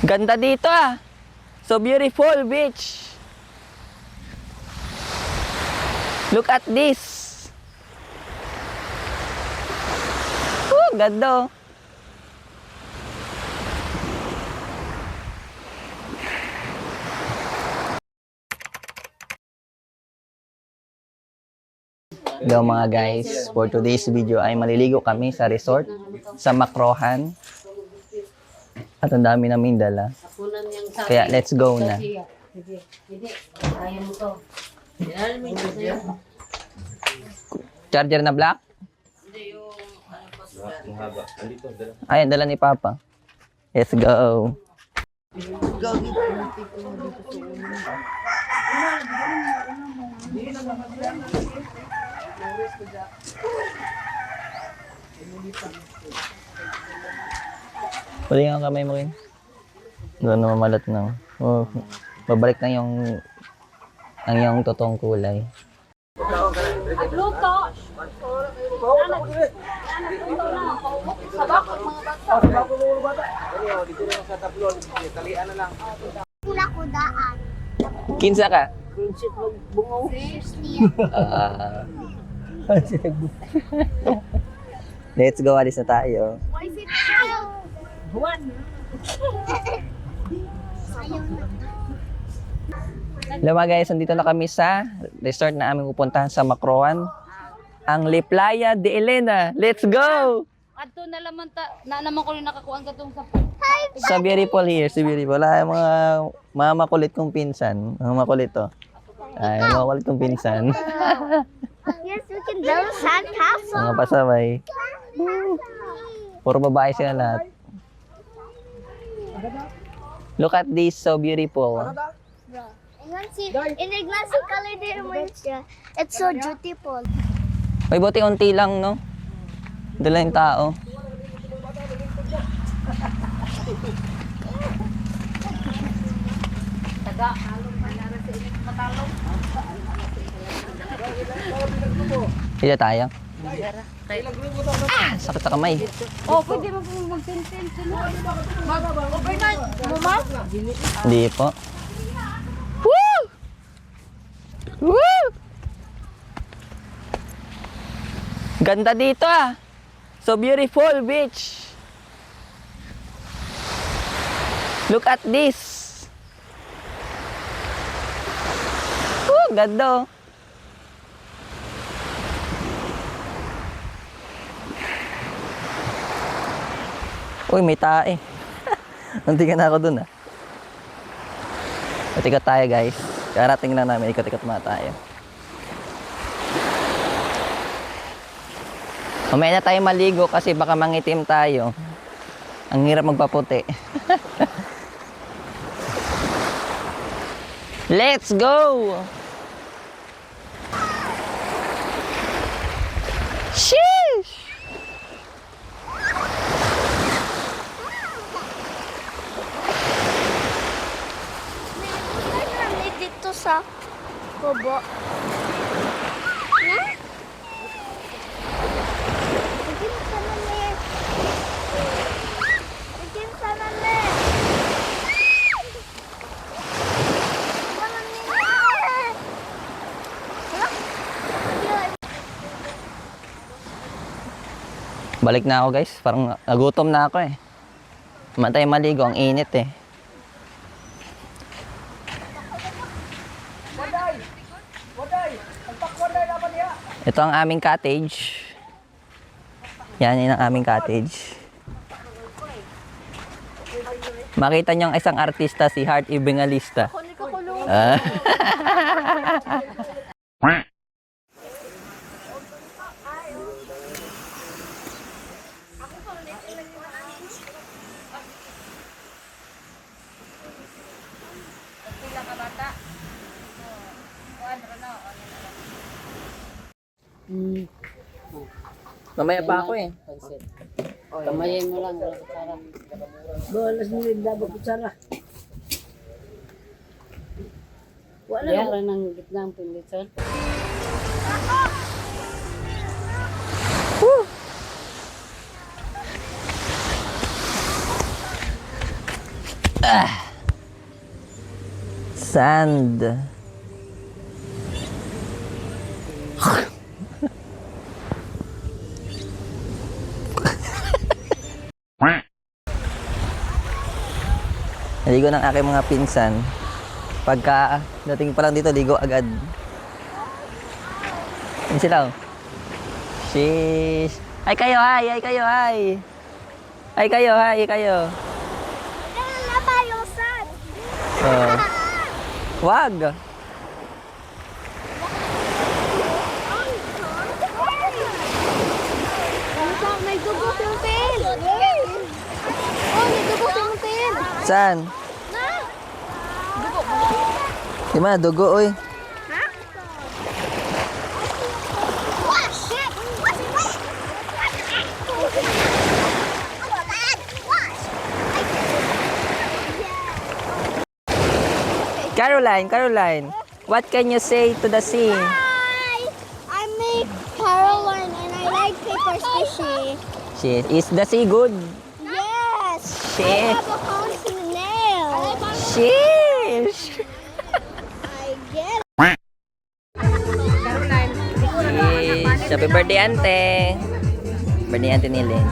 Ganda dito ah. So beautiful beach. Look at this. Ganda oh. Hello mga guys, for today's video ay maliligo kami sa resort sa Macrohan. At ang dami namin dala. Kaya let's go na. Charger na black? Ayan, dala ni Papa. Let's go. Huli nga ang kamay mo rin. Doon na mamalat na. Oh, babalik na yung ang yung totoong kulay. Luto. Kinsa ka? Let's go, alis na tayo. Hello mga guys, nandito na kami sa resort na aming pupuntahan sa Macrohan. Ang Le Playa de Elena. Let's go! Ato na naman na naman ko rin nakakuha katong sa Sa beautiful here, si beautiful. Ay, mga makulit kong pinsan. Mga makulit to. Ay, mga makulit kong pinsan. Yes, we can build a sandcastle. Mga pasaway. Puro babae sila lahat. Look at this, so beautiful. In Ignacio Caldeira, it's so beautiful. May buti unti lang, no? Dala yung tao. Hindi tayo. Sakit sa kamay. Oh, pwede mo pong mag-tintin. Overnight. Mama? Hindi po. Woo! Woo! Ganda dito ah. So beautiful beach. Look at this. Ganda oh. Uy, may tae. Nanti ka na ako dun ah. Ikot tayo guys. Karating lang namin, ikot-ikot muna tayo. Mamaya na tayo maligo kasi baka mangitim tayo. Ang hirap magpaputi. Let's go! Sheesh! May dito sa kubo. Na? Igin sana ni. Igin sana ni. Sana ni. Balik na ako guys. Parang nagutom na ako eh. Matay maligo. Ang init eh. Ito ang aming cottage. Yan ang aming cottage. Makita niyo ang isang artista, si Heart Evangelista. Ah. Mamaya pa ako eh. Kamayin mo lang. Kutsara. Bolas mo rin dapat kutsara. Wala na. Yara ng gitna ang pinlitson. Sand. Naligo ng aking mga pinsan. Pagka dating pa lang dito, ligo agad. Yan sila oh. Sheesh. Ay kayo, hi! Ay kayo, hi! Ay kayo, hi! Kayo. Oh. Wag! May dugo yung pen. Oh, may dugo yung pen. Saan? Di ba, dugo, oy. Caroline, what can you say to the sea? Hi, I'm Caroline and I like paper squishy. Shit, is the sea good? Yes. Shit. I have a haunting nail. Sheesh! I get Sheesh! Happy birthday, ante! Birthday, ante ni Len.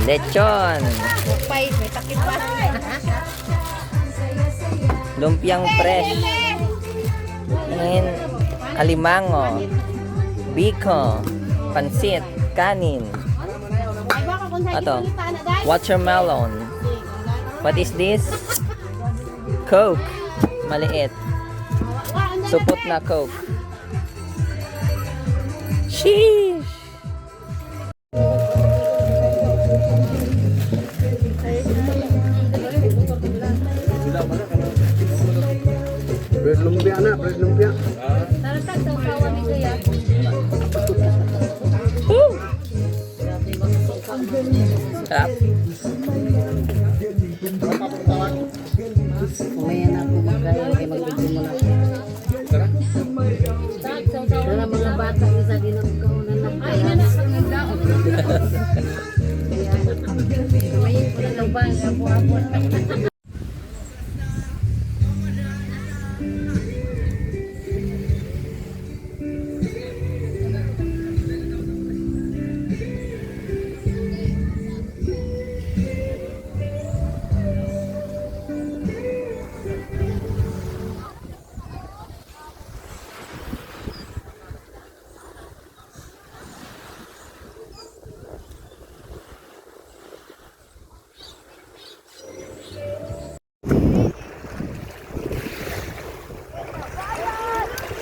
Lechon! May takip pa. Lumpiang fresh. Alimango. Biko. Pansit. Kanin. Ato. Watermelon. What is this? Coke. Maliit. Supot na Coke. Sheesh! Bread lumpia na, bread lumpia. Sarap. Mamaya na ako magkaya, kaya magbigyan mo na. Sana mga bata, isa din ang kaunan ng ay, nanak ang nagdaon. Kamayin ko na lang ba, ako.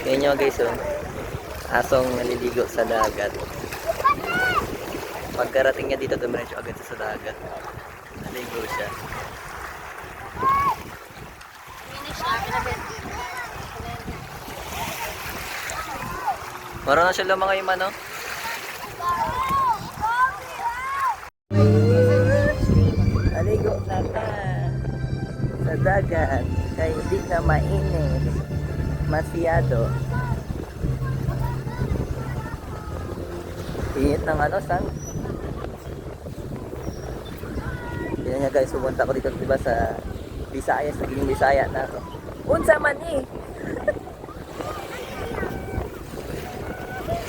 Yan nyo guys, oh. Asong naliligo sa dagat. Pagkarating niya dito, dumiretso agad sa dagat. Naligo siya. Marunong na siya lumangoy man, oh. Naligo na ka sa dagat. Kaya hindi na mainit. Masyado. Init ng ano, sun. Yan nga guys, pumunta ko dito diba sa Visayas, naging Bisaya na ako. Unsa man eh!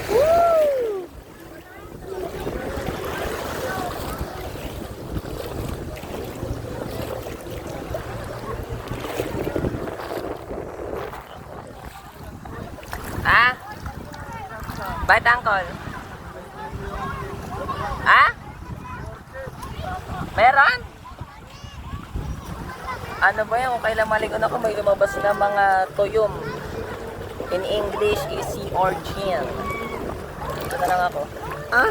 Woo! Ah? Bait uncle? Ah? Meron? Ano ba yan? Kung kailan maligon ako, may lumabas na mga tuyom. In English is sea urchin. Ito na lang ako. Ah!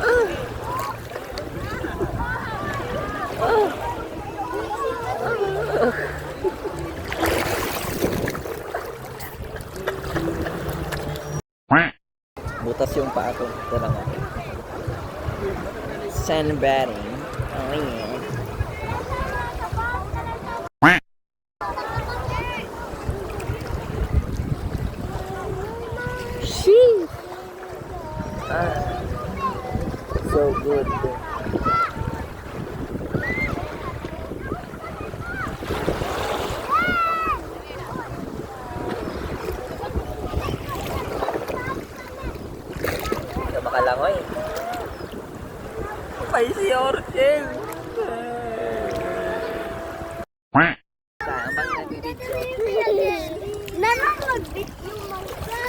Ah! Ah! Butas yung paa ko. Ito lang ako. Sunbathing. Oh yeah. Sheesh! So good. Ito makalangoy. May si Orchel. Saan bang nabibidyo? Nanonood yung mangga.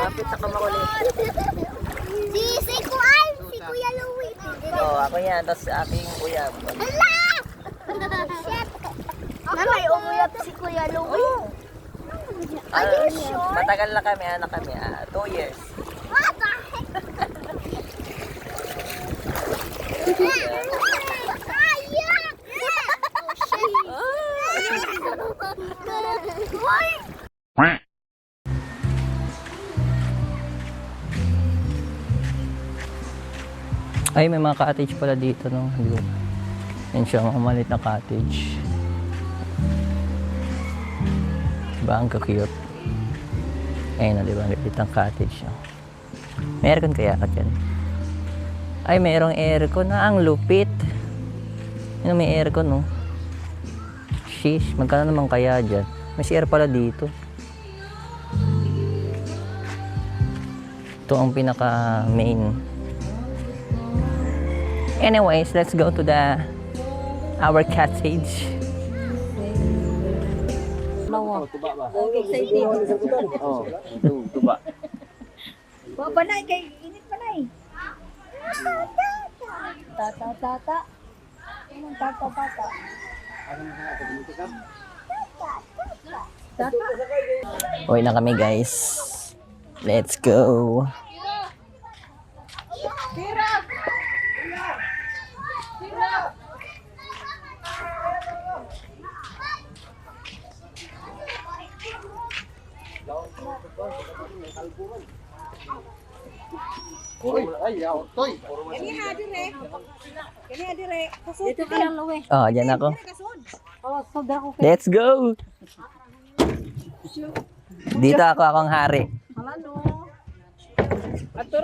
Lapit sa kamakulit. Si Kuya Louie. Oo, ako yan. Tapos aking kuya. Ala! Nanay, umuyap si Kuya Louie. Are you sure? Matagal na kami, anak kami. 2 years. What the heck? Ayak! Why? Ay, may mga cottage pala dito, no? Yan siya, mga maliit na cottage. Diba, ang cute. Ayun na, diba, maliit ang cottage. No? May aircon kaya ka dyan? Ay, mayroong aircon na, ang lupit. Yun, may aircon, no? Sheesh, magkano naman kaya dyan? May CR pala dito. Ito ang pinaka main. Anyways, let's go to our cottage. Oh, tuba. Panay, kay init panay. Tata. Anong tata? Uwi na kami, guys. Let's go. Dito ka lang, Louie. Oh, dyan ako. Oh, sobra ko. Let's go! Dito akong hari. Ito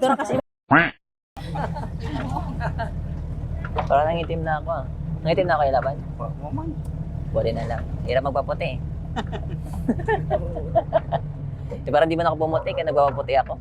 na kasi. Parang nangitim na ako. Nangitim na ako yung laban? Buti na lang. Hirap magpaputi. Di parang di man ako pumuti kaya nagpapaputi ako.